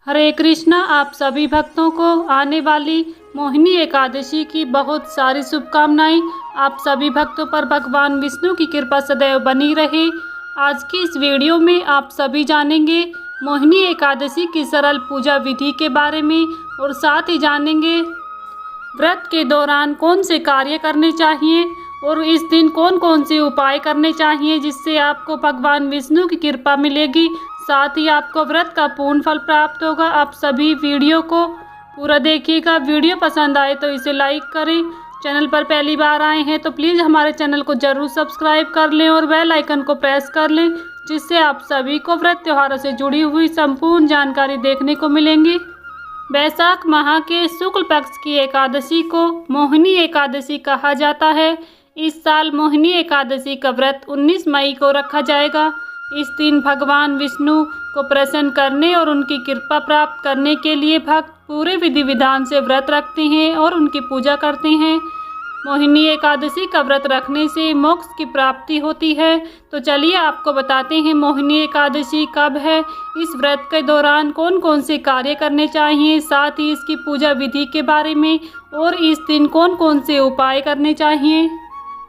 हरे कृष्णा। आप सभी भक्तों को आने वाली मोहिनी एकादशी की बहुत सारी शुभकामनाएं। आप सभी भक्तों पर भगवान विष्णु की कृपा सदैव बनी रहे। आज की इस वीडियो में आप सभी जानेंगे मोहिनी एकादशी की सरल पूजा विधि के बारे में और साथ ही जानेंगे व्रत के दौरान कौन से कार्य करने चाहिए और इस दिन कौन कौन से उपाय करने चाहिए जिससे आपको भगवान विष्णु की कृपा मिलेगी, साथ ही आपको व्रत का पूर्ण फल प्राप्त होगा। आप सभी वीडियो को पूरा देखिएगा। वीडियो पसंद आए तो इसे लाइक करें। चैनल पर पहली बार आए हैं तो प्लीज़ हमारे चैनल को ज़रूर सब्सक्राइब कर लें और बेल आइकन को प्रेस कर लें, जिससे आप सभी को व्रत त्योहारों से जुड़ी हुई संपूर्ण जानकारी देखने को मिलेंगी। वैशाख माह के शुक्ल पक्ष की एकादशी को मोहिनी एकादशी कहा जाता है। इस साल मोहिनी एकादशी का व्रत 19 मई को रखा जाएगा। इस दिन भगवान विष्णु को प्रसन्न करने और उनकी कृपा प्राप्त करने के लिए भक्त पूरे विधि विधान से व्रत रखते हैं और उनकी पूजा करते हैं। मोहिनी एकादशी का व्रत रखने से मोक्ष की प्राप्ति होती है। तो चलिए आपको बताते हैं मोहिनी एकादशी कब है, इस व्रत के दौरान कौन कौन से कार्य करने चाहिए, साथ ही इसकी पूजा विधि के बारे में और इस दिन कौन कौन से उपाय करने चाहिए।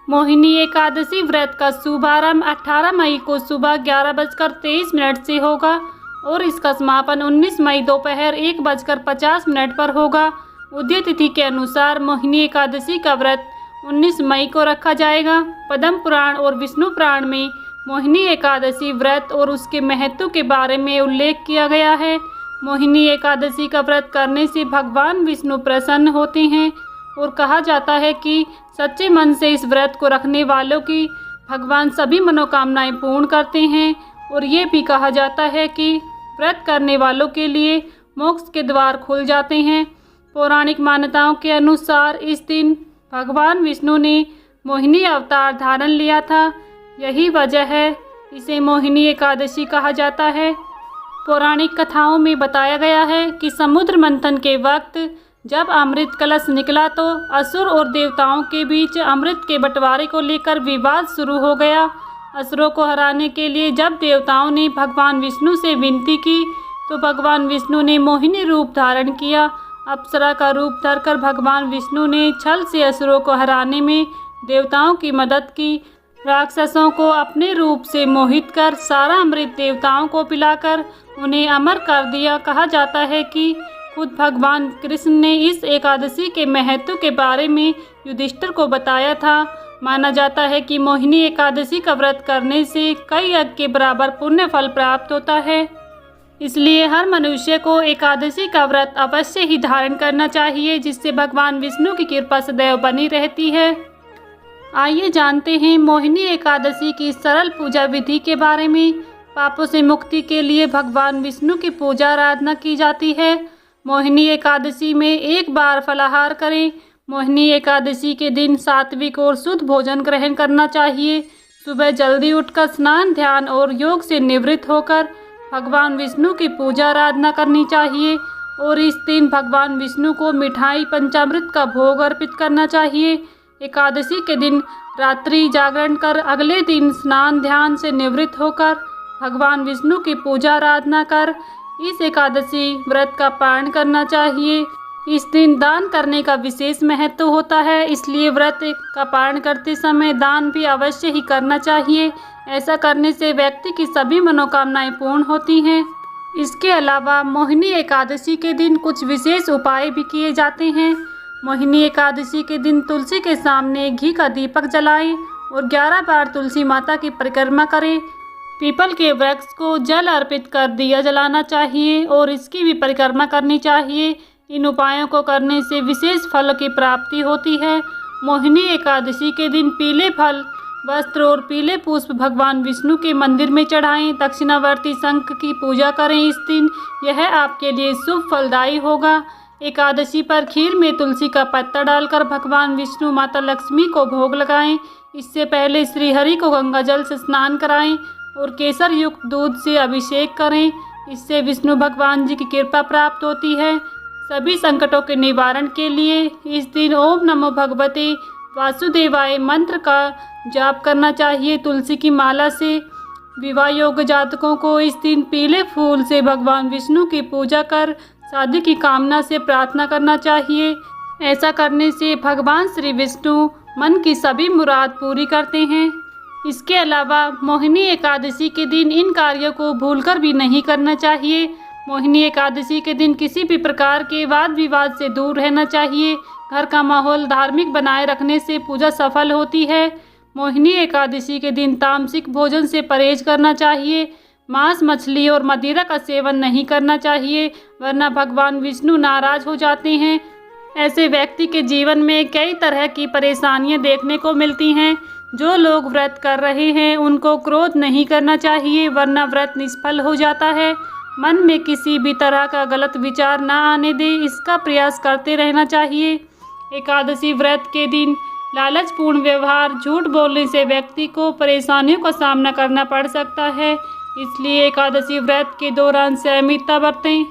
मोहिनी एकादशी व्रत का शुभारंभ 18 मई को सुबह 11:23 से होगा और इसका समापन 19 मई दोपहर 1:50 पर होगा। उदय तिथि के अनुसार मोहिनी एकादशी का व्रत 19 मई को रखा जाएगा। पद्म पुराण और विष्णु पुराण में मोहिनी एकादशी व्रत और उसके महत्व के बारे में उल्लेख किया गया है। मोहिनी एकादशी का व्रत करने से भगवान विष्णु प्रसन्न होते हैं और कहा जाता है कि सच्चे मन से इस व्रत को रखने वालों की भगवान सभी मनोकामनाएं पूर्ण करते हैं। और ये भी कहा जाता है कि व्रत करने वालों के लिए मोक्ष के द्वार खुल जाते हैं। पौराणिक मान्यताओं के अनुसार इस दिन भगवान विष्णु ने मोहिनी अवतार धारण लिया था। यही वजह है इसे मोहिनी एकादशी कहा जाता है। पौराणिक कथाओं में बताया गया है कि समुद्र मंथन के वक्त जब अमृत कलश निकला तो असुर और देवताओं के बीच अमृत के बंटवारे को लेकर विवाद शुरू हो गया। असुरों को हराने के लिए जब देवताओं ने भगवान विष्णु से विनती की तो भगवान विष्णु ने मोहिनी रूप धारण किया। अप्सरा का रूप धरकर भगवान विष्णु ने छल से असुरों को हराने में देवताओं की मदद की। राक्षसों को अपने रूप से मोहित कर सारा अमृत देवताओं को पिलाकर उन्हें अमर कर दिया। कहा जाता है कि खुद भगवान कृष्ण ने इस एकादशी के महत्व के बारे में युधिष्ठिर को बताया था। माना जाता है कि मोहिनी एकादशी का व्रत करने से कई यज्ञ के बराबर पुण्य फल प्राप्त होता है। इसलिए हर मनुष्य को एकादशी का व्रत अवश्य ही धारण करना चाहिए, जिससे भगवान विष्णु की कृपा सदैव बनी रहती है। आइए जानते हैं मोहिनी एकादशी की सरल पूजा विधि के बारे में। पापों से मुक्ति के लिए भगवान विष्णु की पूजा आराधना की जाती है। मोहिनी एकादशी में एक बार फलाहार करें। मोहिनी एकादशी के दिन सात्विक और शुद्ध भोजन ग्रहण करना चाहिए। सुबह जल्दी उठकर स्नान, ध्यान और योग से निवृत्त होकर भगवान विष्णु की पूजा आराधना करनी चाहिए और इस दिन भगवान विष्णु को मिठाई पंचामृत का भोग अर्पित करना चाहिए। एकादशी के दिन रात्रि जागरण कर अगले दिन स्नान ध्यान से निवृत्त होकर भगवान विष्णु की पूजा आराधना कर इस एकादशी व्रत का पालन करना चाहिए। इस दिन दान करने का विशेष महत्व होता है, इसलिए व्रत का पालन करते समय दान भी अवश्य ही करना चाहिए। ऐसा करने से व्यक्ति की सभी मनोकामनाएं पूर्ण होती हैं। इसके अलावा मोहिनी एकादशी के दिन कुछ विशेष उपाय भी किए जाते हैं। मोहिनी एकादशी के दिन तुलसी के सामने घी का दीपक जलाएं और 11 बार तुलसी माता की परिक्रमा करें। पीपल के वृक्ष को जल अर्पित कर दिया जलाना चाहिए और इसकी भी परिक्रमा करनी चाहिए। इन उपायों को करने से विशेष फल की प्राप्ति होती है। मोहिनी एकादशी के दिन पीले फल, वस्त्र और पीले पुष्प भगवान विष्णु के मंदिर में चढ़ाएं। दक्षिणावर्ती शंख की पूजा करें। इस दिन यह आपके लिए शुभ फलदायी होगा। एकादशी पर खीर में तुलसी का पत्ता डालकर भगवान विष्णु माता लक्ष्मी को भोग लगाएं। इससे पहले श्रीहरि को गंगा जल से स्नान कराएं और केसर युक्त दूध से अभिषेक करें। इससे विष्णु भगवान जी की कृपा प्राप्त होती है। सभी संकटों के निवारण के लिए इस दिन ओम नमो भगवते वासुदेवाय मंत्र का जाप करना चाहिए। तुलसी की माला से विवाह योग्य जातकों को इस दिन पीले फूल से भगवान विष्णु की पूजा कर शादी की कामना से प्रार्थना करना चाहिए। ऐसा करने से भगवान श्री विष्णु मन की सभी मुराद पूरी करते हैं। इसके अलावा मोहिनी एकादशी के दिन इन कार्यों को भूलकर भी नहीं करना चाहिए। मोहिनी एकादशी के दिन किसी भी प्रकार के वाद विवाद से दूर रहना चाहिए। घर का माहौल धार्मिक बनाए रखने से पूजा सफल होती है। मोहिनी एकादशी के दिन तामसिक भोजन से परहेज करना चाहिए। मांस, मछली और मदिरा का सेवन नहीं करना चाहिए, वरना भगवान विष्णु नाराज हो जाते हैं। ऐसे व्यक्ति के जीवन में कई तरह की परेशानियां देखने को मिलती हैं। जो लोग व्रत कर रहे हैं उनको क्रोध नहीं करना चाहिए, वरना व्रत निष्फल हो जाता है। मन में किसी भी तरह का गलत विचार ना आने दे, इसका प्रयास करते रहना चाहिए। एकादशी व्रत के दिन लालचपूर्ण व्यवहार, झूठ बोलने से व्यक्ति को परेशानियों का सामना करना पड़ सकता है, इसलिए एकादशी व्रत के दौरान संयमितता बरतें।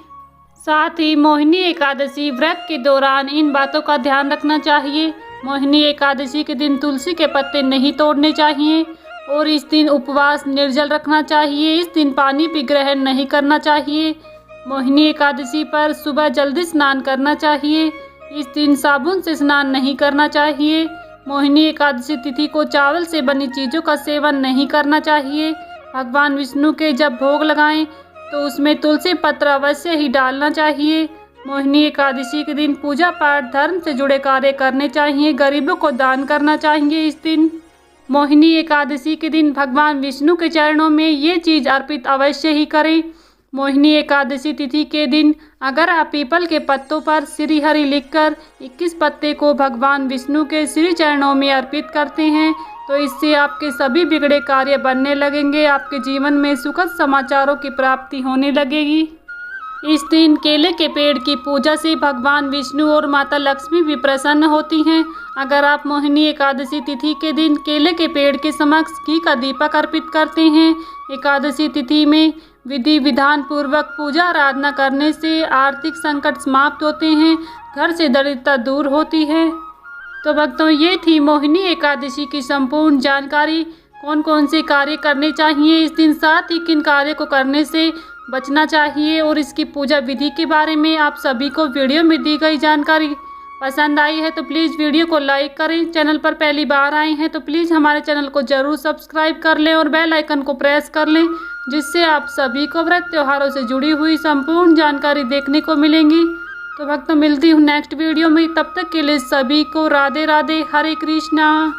साथ ही मोहिनी एकादशी व्रत के दौरान इन बातों का ध्यान रखना चाहिए। मोहिनी एकादशी के दिन तुलसी के पत्ते नहीं तोड़ने चाहिए और इस दिन उपवास निर्जल रखना चाहिए। इस दिन पानी भी ग्रहण नहीं करना चाहिए। मोहिनी एकादशी पर सुबह जल्दी स्नान करना चाहिए। इस दिन साबुन से स्नान नहीं करना चाहिए। मोहिनी एकादशी तिथि को चावल से बनी चीज़ों का सेवन नहीं करना चाहिए। भगवान विष्णु के जब भोग लगाएं तो उसमें तुलसी पत्र अवश्य ही डालना चाहिए। मोहिनी एकादशी के दिन पूजा पाठ, धर्म से जुड़े कार्य करने चाहिए। गरीबों को दान करना चाहिए। इस दिन मोहिनी एकादशी के दिन भगवान विष्णु के चरणों में ये चीज़ अर्पित अवश्य ही करें। मोहिनी एकादशी तिथि के दिन अगर आप पीपल के पत्तों पर श्री हरि लिखकर 21 पत्ते को भगवान विष्णु के श्री चरणों में अर्पित करते हैं तो इससे आपके सभी बिगड़े कार्य बनने लगेंगे। आपके जीवन में सुखद समाचारों की प्राप्ति होने लगेगी। इस दिन केले के पेड़ की पूजा से भगवान विष्णु और माता लक्ष्मी भी प्रसन्न होती हैं। अगर आप मोहिनी एकादशी तिथि के दिन केले के पेड़ के समक्ष घी का दीपक अर्पित करते हैं, एकादशी तिथि में विधि विधान पूर्वक पूजा आराधना करने से आर्थिक संकट समाप्त होते हैं, घर से दरिद्रता दूर होती है। तो भक्तों, ये थी मोहिनी एकादशी की संपूर्ण जानकारी। कौन कौन से कार्य करने चाहिए इस दिन, साथ ही किन कार्य को करने से बचना चाहिए और इसकी पूजा विधि के बारे में आप सभी को वीडियो में दी गई जानकारी पसंद आई है तो प्लीज़ वीडियो को लाइक करें। चैनल पर पहली बार आए हैं तो प्लीज़ हमारे चैनल को ज़रूर सब्सक्राइब कर लें और बेल आइकन को प्रेस कर लें, जिससे आप सभी को व्रत त्योहारों से जुड़ी हुई संपूर्ण जानकारी देखने को मिलेंगी। तो भक्तों, मिलती हूँ नेक्स्ट वीडियो में। तब तक के लिए सभी को राधे राधे, हरे कृष्णा।